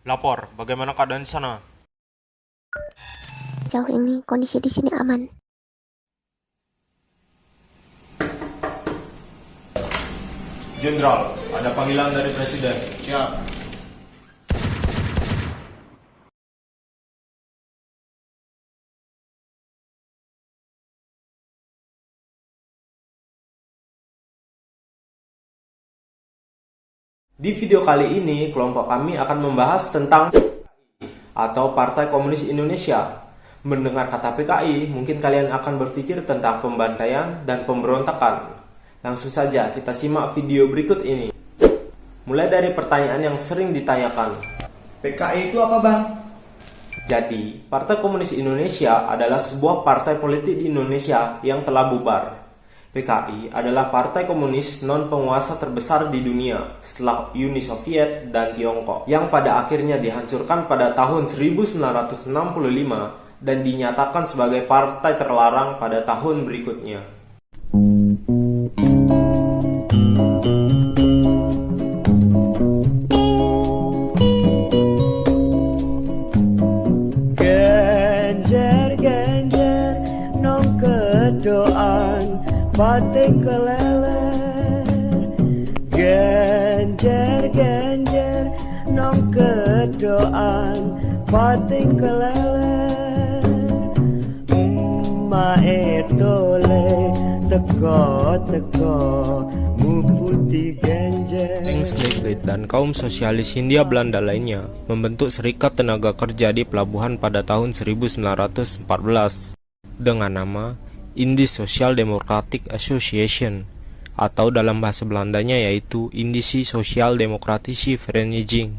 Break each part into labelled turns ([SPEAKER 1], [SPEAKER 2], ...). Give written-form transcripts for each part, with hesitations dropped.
[SPEAKER 1] Lapor, bagaimana keadaan di sana?
[SPEAKER 2] Sejauh ini kondisi di sini aman.
[SPEAKER 1] Jenderal, ada panggilan dari Presiden.
[SPEAKER 3] Siap.
[SPEAKER 4] Di video kali ini, kelompok kami akan membahas tentang atau Partai Komunis Indonesia. Mendengar kata PKI, mungkin kalian akan berpikir tentang pembantaian dan pemberontakan. Langsung saja kita simak video berikut ini. Mulai dari pertanyaan yang sering ditanyakan.
[SPEAKER 3] PKI itu apa, Bang?
[SPEAKER 4] Jadi, Partai Komunis Indonesia adalah sebuah partai politik di Indonesia yang telah bubar. PKI adalah partai komunis non-penguasa terbesar di dunia setelah Uni Soviet dan Tiongkok, yang pada akhirnya dihancurkan pada tahun 1965 dan dinyatakan sebagai partai terlarang pada tahun berikutnya.
[SPEAKER 5] Genjer-genjer nong kedoan batik keleler. Genjer-genjer nong kedoan batik keleler. Mae tole teko-teko mu putih genjer.
[SPEAKER 4] Engslegrid dan kaum sosialis Hindia Belanda lainnya membentuk Serikat Tenaga Kerja di pelabuhan pada tahun 1914 dengan nama Indisch Social Democratic Association, atau dalam bahasa Belandanya yaitu Indische Social Democratische Vereniging.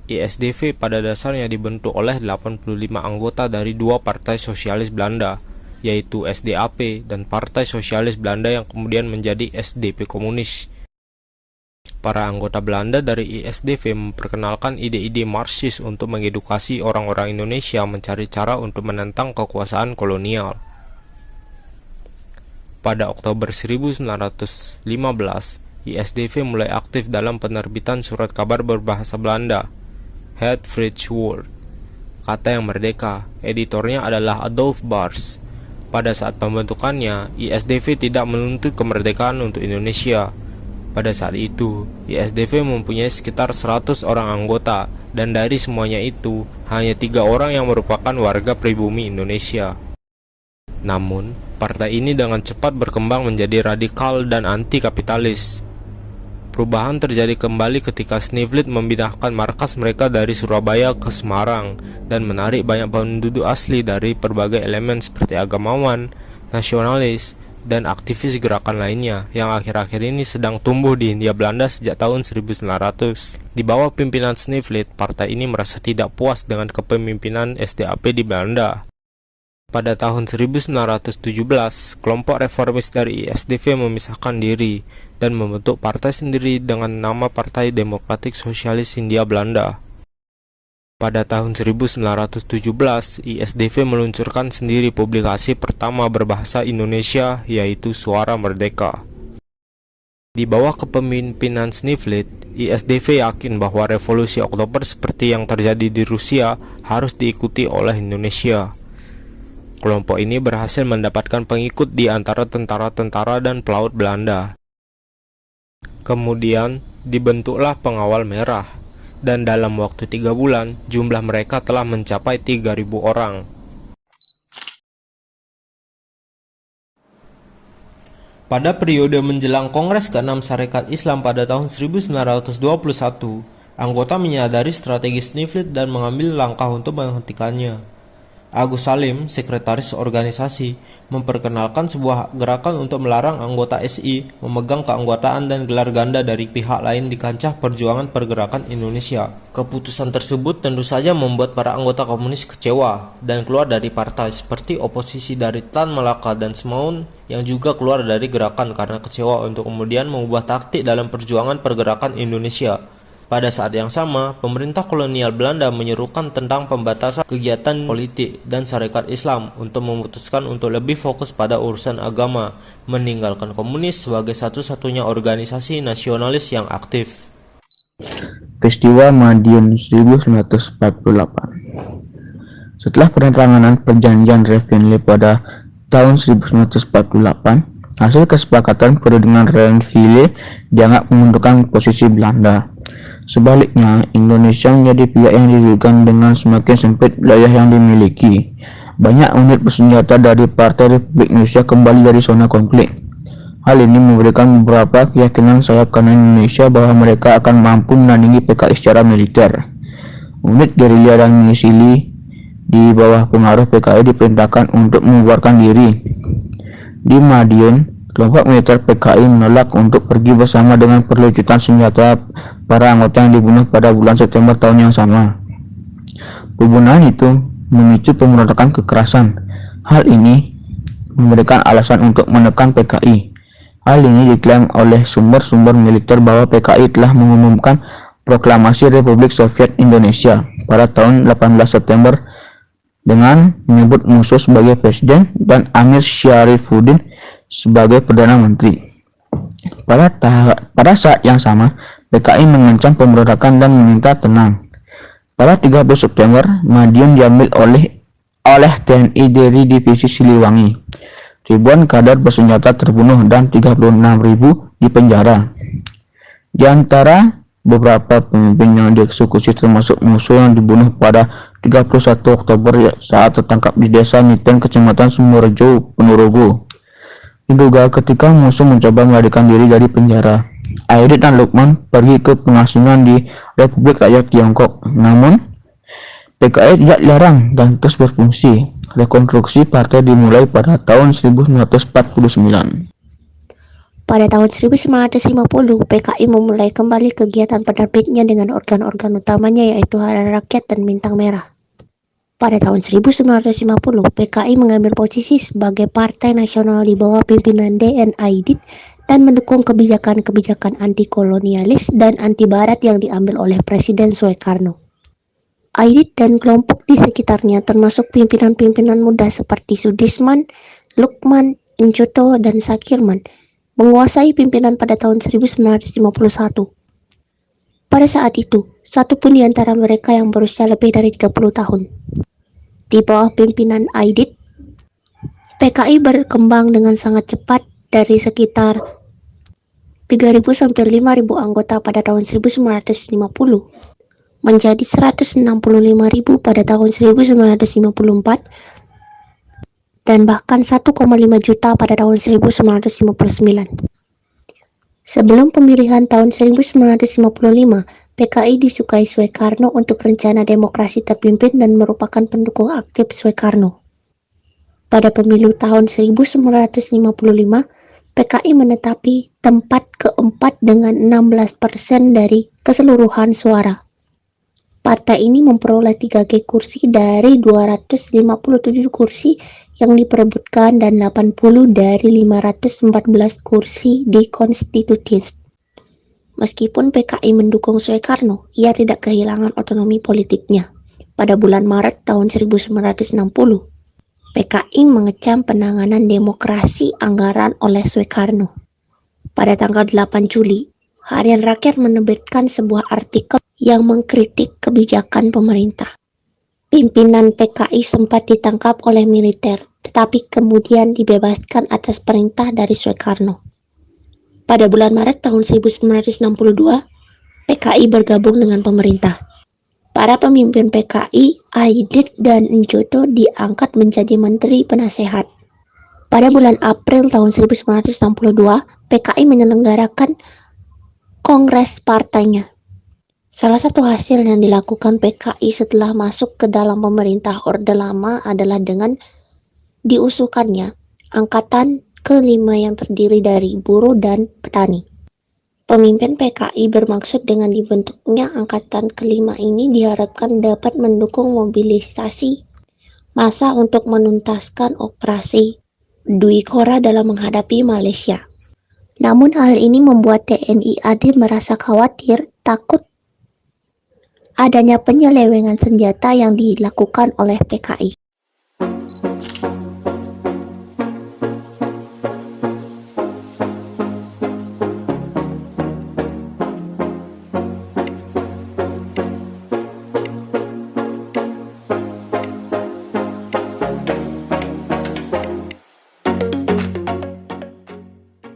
[SPEAKER 4] ISDV pada dasarnya dibentuk oleh 85 anggota dari dua partai sosialis Belanda, yaitu SDAP dan Partai Sosialis Belanda yang kemudian menjadi SDP Komunis. Para anggota Belanda dari ISDV memperkenalkan ide-ide Marxis untuk mengedukasi orang-orang Indonesia mencari cara untuk menentang kekuasaan kolonial. Pada Oktober 1915, ISDV mulai aktif dalam penerbitan surat kabar berbahasa Belanda, Het Vrije Woord, kata yang merdeka. Editornya adalah Adolf Bars. Pada saat pembentukannya, ISDV tidak menuntut kemerdekaan untuk Indonesia. Pada saat itu, ISDV mempunyai sekitar 100 orang anggota, dan dari semuanya itu, hanya 3 orang yang merupakan warga pribumi Indonesia. Namun, partai ini dengan cepat berkembang menjadi radikal dan anti-kapitalis. Perubahan terjadi kembali ketika Sneflit memindahkan markas mereka dari Surabaya ke Semarang dan menarik banyak penduduk asli dari berbagai elemen seperti agamawan, nasionalis, dan aktivis gerakan lainnya yang akhir-akhir ini sedang tumbuh di Hindia Belanda sejak tahun 1900. Di bawah pimpinan Sneflit, partai ini merasa tidak puas dengan kepemimpinan SDAP di Belanda. Pada tahun 1917, kelompok reformis dari ISDV memisahkan diri dan membentuk partai sendiri dengan nama Partai Demokratik Sosialis Hindia Belanda. Pada tahun 1917, ISDV meluncurkan sendiri publikasi pertama berbahasa Indonesia, yaitu Suara Merdeka. Di bawah kepemimpinan Sneflit, ISDV yakin bahwa revolusi Oktober seperti yang terjadi di Rusia harus diikuti oleh Indonesia. Kelompok ini berhasil mendapatkan pengikut di antara tentara-tentara dan pelaut Belanda. Kemudian dibentuklah Pengawal Merah, dan dalam waktu 3 bulan jumlah mereka telah mencapai 3.000 orang. Pada periode menjelang Kongres ke-6 Sarekat Islam pada tahun 1921, anggota menyadari strategi Sneflit dan mengambil langkah untuk menghentikannya. Agus Salim, sekretaris organisasi, memperkenalkan sebuah gerakan untuk melarang anggota SI memegang keanggotaan dan gelar ganda dari pihak lain di kancah perjuangan pergerakan Indonesia. Keputusan tersebut tentu saja membuat para anggota komunis kecewa dan keluar dari partai, seperti oposisi dari Tan Malaka dan Semaun yang juga keluar dari gerakan karena kecewa untuk kemudian mengubah taktik dalam perjuangan pergerakan Indonesia. Pada saat yang sama, pemerintah kolonial Belanda menyerukan tentang pembatasan kegiatan politik dan Sarekat Islam untuk memutuskan untuk lebih fokus pada urusan agama, meninggalkan komunis sebagai satu-satunya organisasi nasionalis yang aktif.
[SPEAKER 6] Peristiwa Madiun 1948. Setelah penandatanganan perjanjian Revenley pada tahun 1948, hasil kesepakatan perundingan Revenley dianggap menguntungkan posisi Belanda. Sebaliknya, Indonesia menjadi pihak yang dirugikan dengan semakin sempit wilayah yang dimiliki. Banyak unit bersenjata dari Partai Republik Indonesia kembali dari zona konflik. Hal ini memberikan beberapa keyakinan sayap kanan Indonesia bahwa mereka akan mampu menandingi PKI secara militer. Unit gerilya dan milisili di bawah pengaruh PKI diperintahkan untuk membubarkan diri. Di Madiun, kelompok militer PKI menolak untuk pergi bersama dengan perlucutan senjata para anggota yang dibunuh pada bulan September tahun yang sama. Pembunuhan itu memicu pemberontakan kekerasan. Hal ini memberikan alasan untuk menekan PKI. Hal ini diklaim oleh sumber-sumber militer bahwa PKI telah mengumumkan proklamasi Republik Soviet Indonesia pada tahun 18 September dengan menyebut Musso sebagai presiden dan Amir Syarifuddin sebagai Perdana Menteri. Pada saat yang sama, PKI mengancam pemberontakan dan meminta tenang. Pada 30 September, Madiun diambil oleh TNI dari Divisi Siliwangi. Ribuan kader bersenjata terbunuh dan 36.000 dipenjara. Di antara beberapa pemimpin yang dieksekusi termasuk Musso yang dibunuh pada 31 Oktober saat tertangkap di desa Miten, Kecamatan Sumberjo, Ponorogo. Diduga ketika Musso mencoba melarikan diri dari penjara, Aidit dan Lukman pergi ke pengasingan di Republik Rakyat Tiongkok. Namun, PKI tidak dilarang dan terus berfungsi. Rekonstruksi partai dimulai pada tahun 1949.
[SPEAKER 2] Pada tahun 1950, PKI memulai kembali kegiatan penerbitnya dengan organ-organ utamanya yaitu Hara Rakyat dan Bintang Merah. Pada tahun 1950, PKI mengambil posisi sebagai partai nasional di bawah pimpinan DN Aidit dan mendukung kebijakan-kebijakan anti-kolonialis dan anti-barat yang diambil oleh Presiden Soekarno. Aidit dan kelompok di sekitarnya termasuk pimpinan-pimpinan muda seperti Sudisman, Lukman, Incoto, dan Sakirman menguasai pimpinan pada tahun 1951. Pada saat itu, satu pun di antara mereka yang berusia lebih dari 30 tahun. Di bawah pimpinan Aidit, PKI berkembang dengan sangat cepat dari sekitar 3.000 sampai 5.000 anggota pada tahun 1950 menjadi 165.000 pada tahun 1954 dan bahkan 1,5 juta pada tahun 1959. Sebelum pemilihan tahun 1955, PKI disukai Soekarno untuk rencana demokrasi terpimpin dan merupakan pendukung aktif Soekarno. Pada pemilu tahun 1955, PKI menetapi tempat keempat dengan 16% dari keseluruhan suara. Partai ini memperoleh 3G kursi dari 257 kursi yang diperebutkan dan 80 dari 514 kursi di konstitusi. Meskipun PKI mendukung Soekarno, ia tidak kehilangan otonomi politiknya. Pada bulan Maret tahun 1960, PKI mengecam penanganan demokrasi anggaran oleh Soekarno. Pada tanggal 8 Juli, Harian Rakyat menerbitkan sebuah artikel yang mengkritik kebijakan pemerintah. Pimpinan PKI sempat ditangkap oleh militer, tetapi kemudian dibebaskan atas perintah dari Soekarno. Pada bulan Maret tahun 1962, PKI bergabung dengan pemerintah. Para pemimpin PKI, Aidit dan Incoto diangkat menjadi menteri penasehat. Pada bulan April tahun 1962, PKI menyelenggarakan kongres partainya. Salah satu hasil yang dilakukan PKI setelah masuk ke dalam pemerintah Orde Lama adalah dengan diusulkannya angkatan kelima yang terdiri dari buruh dan petani. Pemimpin PKI bermaksud dengan dibentuknya angkatan kelima ini diharapkan dapat mendukung mobilisasi massa untuk menuntaskan operasi Dwi Kora dalam menghadapi Malaysia. Namun hal ini membuat TNI AD merasa khawatir, takut adanya penyelewengan senjata yang dilakukan oleh PKI.